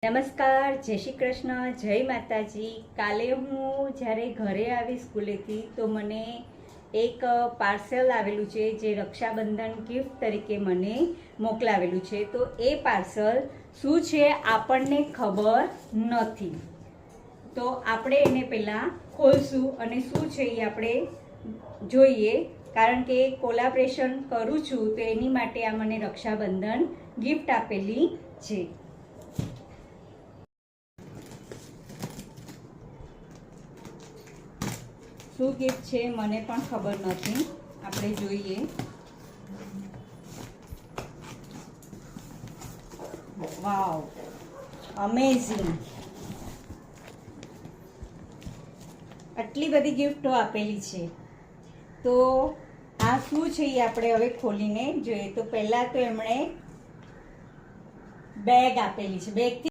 નમસ્કાર, જય શ્રી કૃષ્ણ, જય માતાજી. કાલે હું જ્યારે ઘરે આવી સ્કૂલેથી તો મને એક પાર્સલ આવેલું છે જે રક્ષાબંધન ગિફ્ટ તરીકે મને મોકલાવેલું છે. તો એ પાર્સલ શું છે આપણને ખબર નથી, તો આપણે એને પહેલાં ખોલશું અને શું છે એ આપણે જોઈએ, કારણ કે કોલાબરેશન કરું છું તો એની માટે આ મને રક્ષાબંધન ગિફ્ટ આપેલી છે. શું ગિફ્ટ છે મને પણ ખબર નથી, આપણે જોઈએ. વાવ, અમેઝિંગ! આટલી બધી ગિફ્ટો આપેલી છે, તો આ શું છે એ આપણે હવે ખોલીને જોઈએ. તો પહેલા તો એમણે બેગ આપેલી છે. બેગ